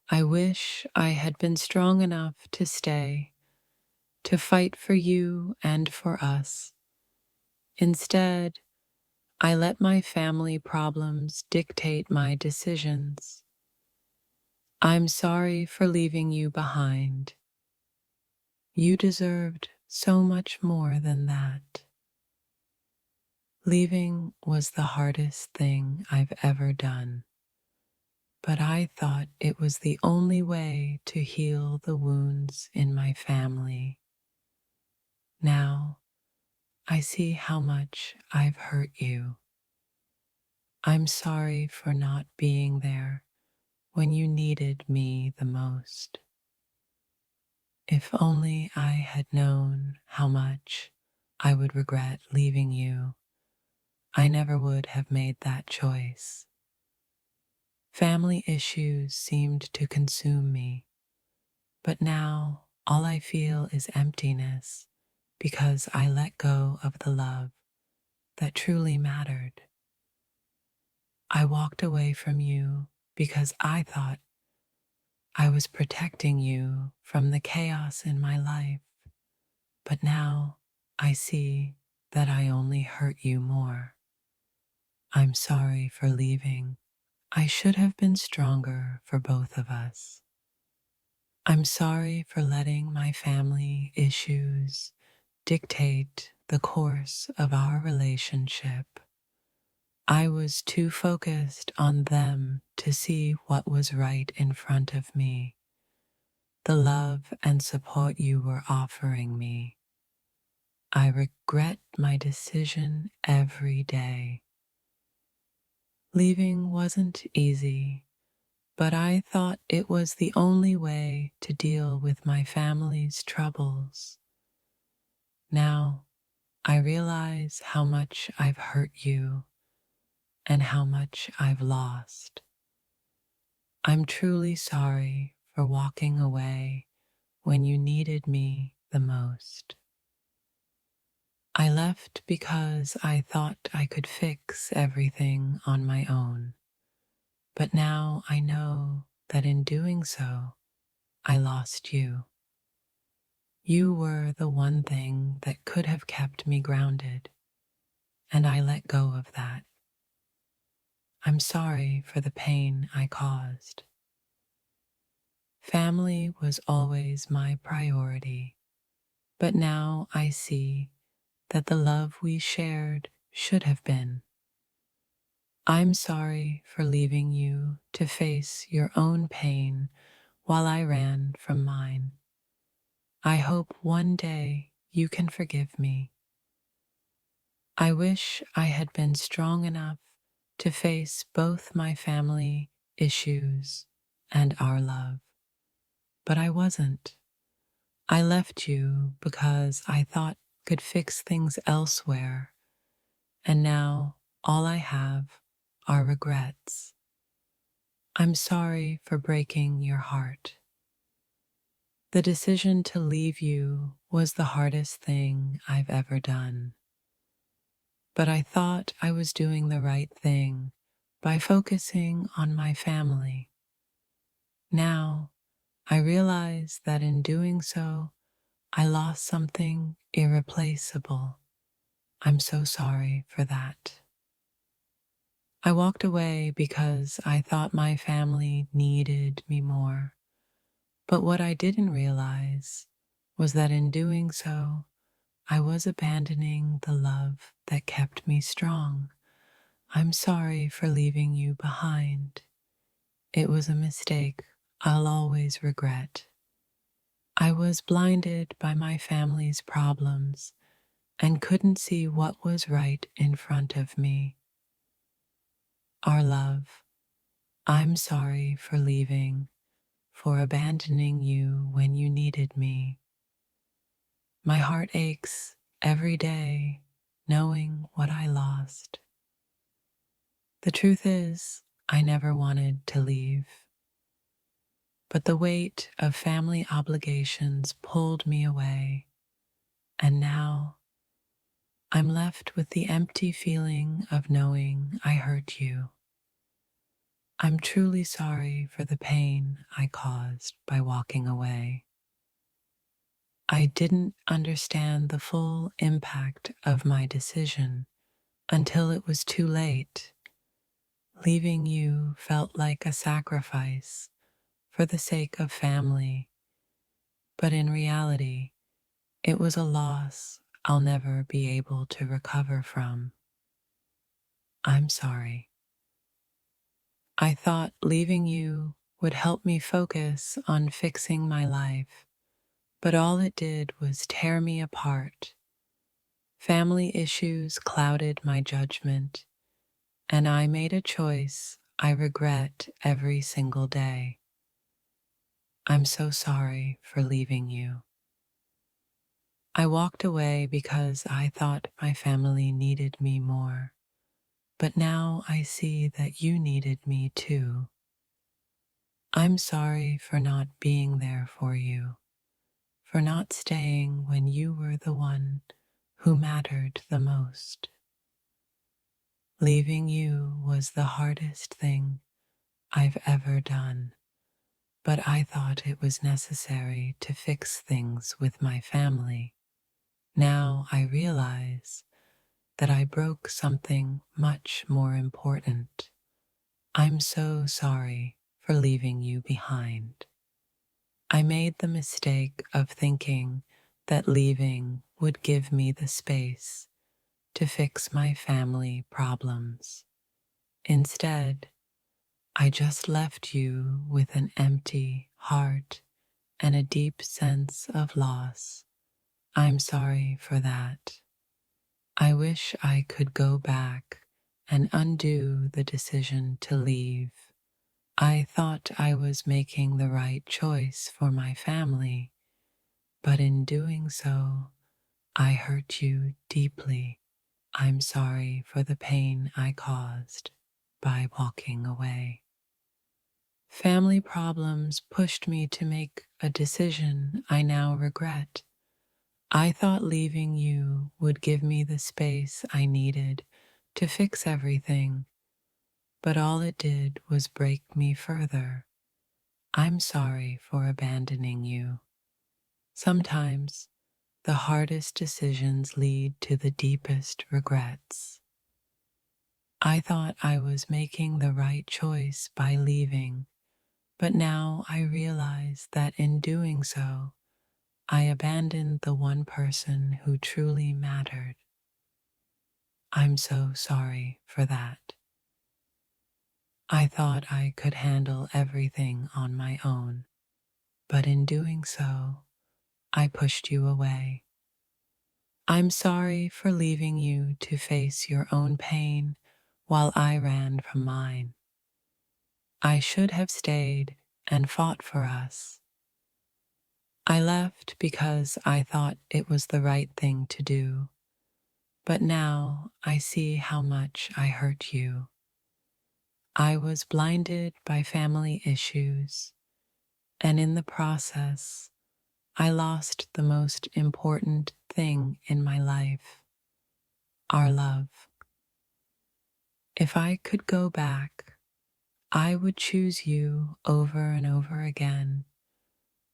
I wish I had been strong enough to stay, to fight for you and for us. Instead, I let my family problems dictate my decisions. I'm sorry for leaving you behind. You deserved so much more than that. Leaving was the hardest thing I've ever done, but I thought it was the only way to heal the wounds in my family. Now, I see how much I've hurt you. I'm sorry for not being there when you needed me the most. If only I had known how much I would regret leaving you, I never would have made that choice. Family issues seemed to consume me, but now all I feel is emptiness because I let go of the love that truly mattered. I walked away from you because I thought I was protecting you from the chaos in my life, but now I see that I only hurt you more. I'm sorry for leaving. I should have been stronger for both of us. I'm sorry for letting my family issues dictate the course of our relationship. I was too focused on them to see what was right in front of me, the love and support you were offering me. I regret my decision every day. Leaving wasn't easy, but I thought it was the only way to deal with my family's troubles. Now, I realize how much I've hurt you and how much I've lost. I'm truly sorry for walking away when you needed me the most. I left because I thought I could fix everything on my own, but now I know that in doing so, I lost you. You were the one thing that could have kept me grounded, and I let go of that. I'm sorry for the pain I caused. Family was always my priority, but now I see that the love we shared should have been. I'm sorry for leaving you to face your own pain while I ran from mine. I hope one day you can forgive me. I wish I had been strong enough to face both my family issues and our love, but I wasn't. I left you because I thought could fix things elsewhere, and now all I have are regrets. I'm sorry for breaking your heart. The decision to leave you was the hardest thing I've ever done, but I thought I was doing the right thing by focusing on my family. Now, I realize that in doing so, I lost something irreplaceable. I'm so sorry for that. I walked away because I thought my family needed me more. But what I didn't realize was that in doing so, I was abandoning the love that kept me strong. I'm sorry for leaving you behind. It was a mistake I'll always regret. I was blinded by my family's problems and couldn't see what was right in front of me. Our love, I'm sorry for leaving, for abandoning you when you needed me. My heart aches every day knowing what I lost. The truth is, I never wanted to leave, but the weight of family obligations pulled me away, and now I'm left with the empty feeling of knowing I hurt you. I'm truly sorry for the pain I caused by walking away. I didn't understand the full impact of my decision until it was too late. Leaving you felt like a sacrifice for the sake of family, but in reality, it was a loss I'll never be able to recover from. I'm sorry. I thought leaving you would help me focus on fixing my life, but all it did was tear me apart. Family issues clouded my judgment, and I made a choice I regret every single day. I'm so sorry for leaving you. I walked away because I thought my family needed me more, but now I see that you needed me too. I'm sorry for not being there for you, for not staying when you were the one who mattered the most. Leaving you was the hardest thing I've ever done, but I thought it was necessary to fix things with my family. Now I realize that I broke something much more important. I'm so sorry for leaving you behind. I made the mistake of thinking that leaving would give me the space to fix my family problems. Instead, I just left you with an empty heart and a deep sense of loss. I'm sorry for that. I wish I could go back and undo the decision to leave. I thought I was making the right choice for my family, but in doing so, I hurt you deeply. I'm sorry for the pain I caused by walking away. Family problems pushed me to make a decision I now regret. I thought leaving you would give me the space I needed to fix everything, but all it did was break me further. I'm sorry for abandoning you. Sometimes the hardest decisions lead to the deepest regrets. I thought I was making the right choice by leaving, but now I realize that in doing so, I abandoned the one person who truly mattered. I'm so sorry for that. I thought I could handle everything on my own, but in doing so, I pushed you away. I'm sorry for leaving you to face your own pain while I ran from mine. I should have stayed and fought for us. I left because I thought it was the right thing to do, but now I see how much I hurt you. I was blinded by family issues, and in the process, I lost the most important thing in my life, our love. If I could go back, I would choose you over and over again,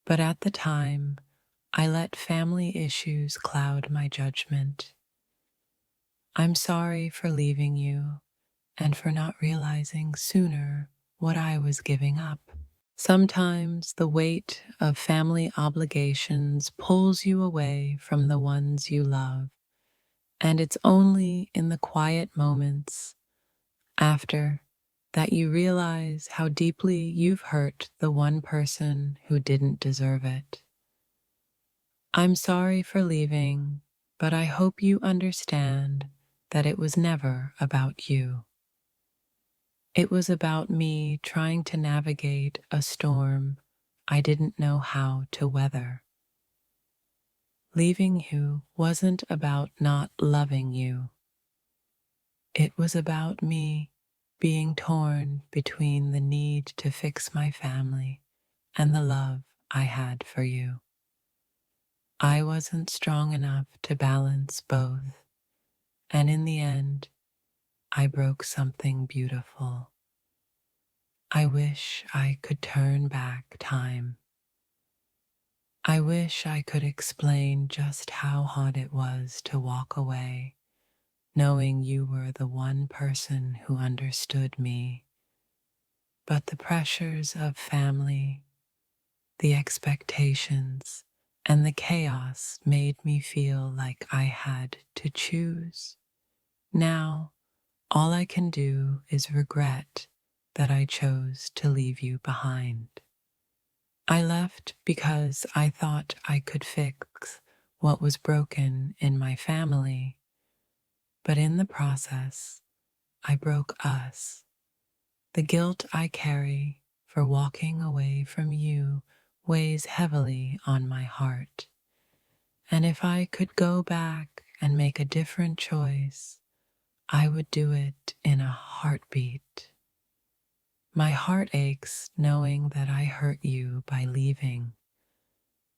but at the time, I let family issues cloud my judgment. I'm sorry for leaving you and for not realizing sooner what I was giving up. Sometimes the weight of family obligations pulls you away from the ones you love, and it's only in the quiet moments after that you realize how deeply you've hurt the one person who didn't deserve it. I'm sorry for leaving, but I hope you understand that it was never about you. It was about me trying to navigate a storm I didn't know how to weather. Leaving you wasn't about not loving you. It was about me being torn between the need to fix my family and the love I had for you. I wasn't strong enough to balance both, and in the end, I broke something beautiful. I wish I could turn back time. I wish I could explain just how hard it was to walk away, knowing you were the one person who understood me. But the pressures of family, the expectations, and the chaos made me feel like I had to choose. Now, all I can do is regret that I chose to leave you behind. I left because I thought I could fix what was broken in my family, but in the process, I broke us. The guilt I carry for walking away from you weighs heavily on my heart. And if I could go back and make a different choice, I would do it in a heartbeat. My heart aches knowing that I hurt you by leaving,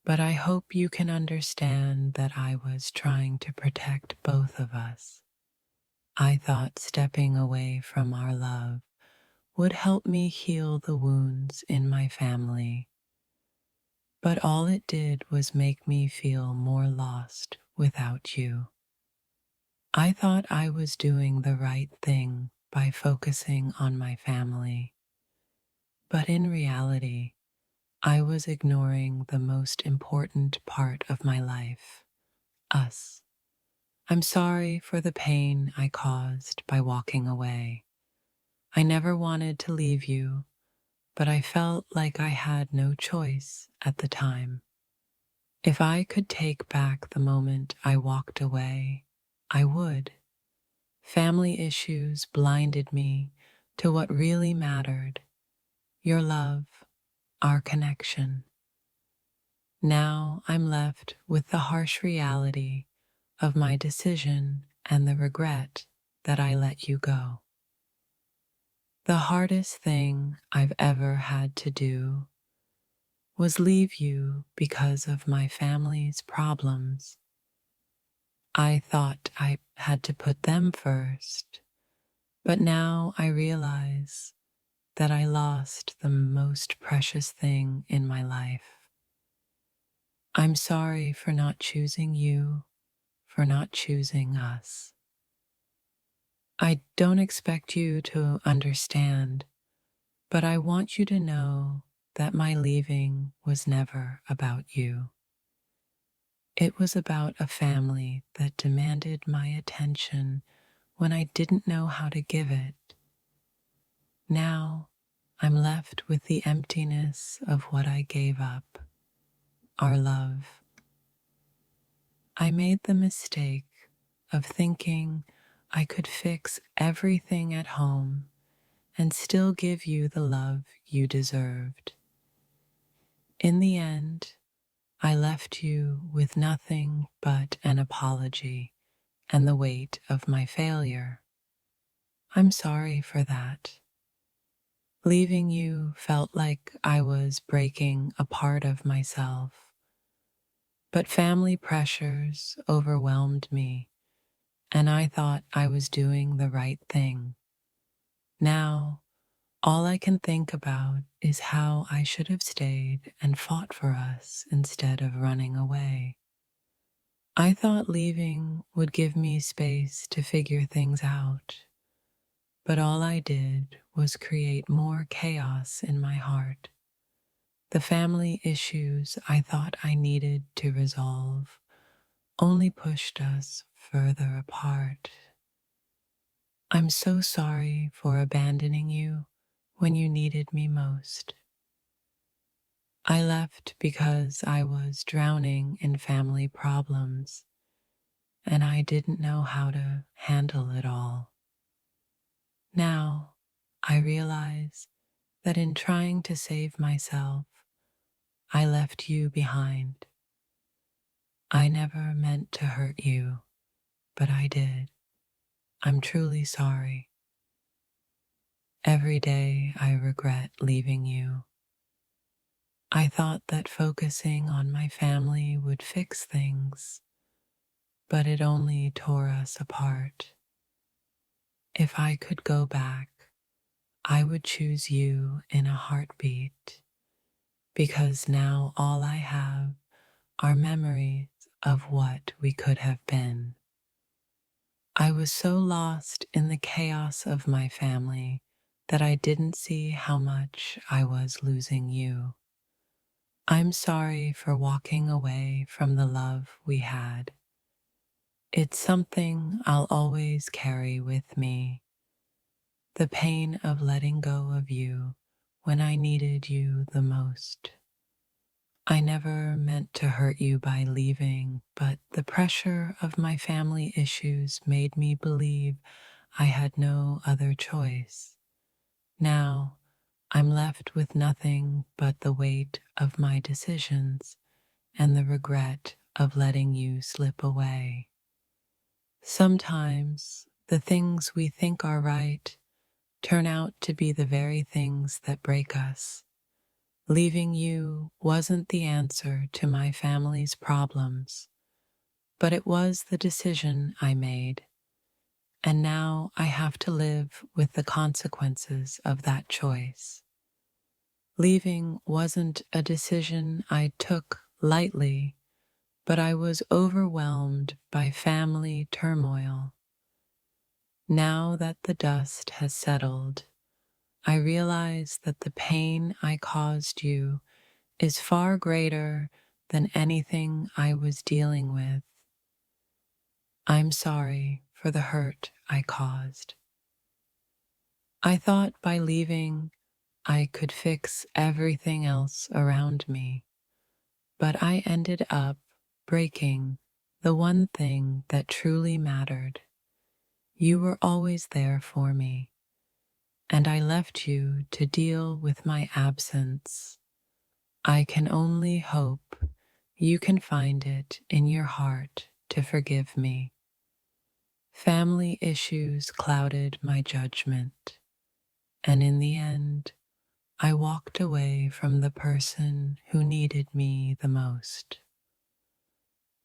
but I hope you can understand that I was trying to protect both of us. I thought stepping away from our love would help me heal the wounds in my family, but all it did was make me feel more lost without you. I thought I was doing the right thing by focusing on my family, but in reality, I was ignoring the most important part of my life, us. I'm sorry for the pain I caused by walking away. I never wanted to leave you, but I felt like I had no choice at the time. If I could take back the moment I walked away, I would. Family issues blinded me to what really mattered, your love, our connection. Now I'm left with the harsh reality of my decision and the regret that I let you go. The hardest thing I've ever had to do was leave you because of my family's problems. I thought I had to put them first, but now I realize that I lost the most precious thing in my life. I'm sorry for not choosing you, for not choosing us. I don't expect you to understand, but I want you to know that my leaving was never about you. It was about a family that demanded my attention when I didn't know how to give it. Now, I'm left with the emptiness of what I gave up, our love. I made the mistake of thinking I could fix everything at home and still give you the love you deserved. In the end, I left you with nothing but an apology and the weight of my failure. I'm sorry for that. Leaving you felt like I was breaking a part of myself, but family pressures overwhelmed me, and I thought I was doing the right thing. Now, all I can think about is how I should have stayed and fought for us instead of running away. I thought leaving would give me space to figure things out, but all I did was create more chaos in my heart. The family issues I thought I needed to resolve only pushed us further apart. I'm so sorry for abandoning you when you needed me most. I left because I was drowning in family problems, and I didn't know how to handle it all. Now, I realize that in trying to save myself, I left you behind. I never meant to hurt you, but I did. I'm truly sorry. Every day I regret leaving you. I thought that focusing on my family would fix things, but it only tore us apart. If I could go back, I would choose you in a heartbeat because now all I have are memories of what we could have been. I was so lost in the chaos of my family that I didn't see how much I was losing you. I'm sorry for walking away from the love we had. It's something I'll always carry with me. The pain of letting go of you when I needed you the most. I never meant to hurt you by leaving, but the pressure of my family issues made me believe I had no other choice. Now, I'm left with nothing but the weight of my decisions and the regret of letting you slip away. Sometimes the things we think are right turn out to be the very things that break us. Leaving you wasn't the answer to my family's problems, but it was the decision I made, and now I have to live with the consequences of that choice. Leaving wasn't a decision I took lightly, but I was overwhelmed by family turmoil. Now that the dust has settled, I realize that the pain I caused you is far greater than anything I was dealing with. I'm sorry for the hurt I caused. I thought by leaving I could fix everything else around me, but I ended up breaking the one thing that truly mattered. You were always there for me, and I left you to deal with my absence. I can only hope you can find it in your heart to forgive me. Family issues clouded my judgment, and in the end, I walked away from the person who needed me the most.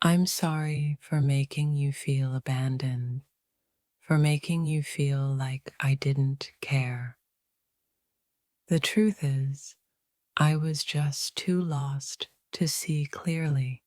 I'm sorry for making you feel abandoned, for making you feel like I didn't care. The truth is, I was just too lost to see clearly.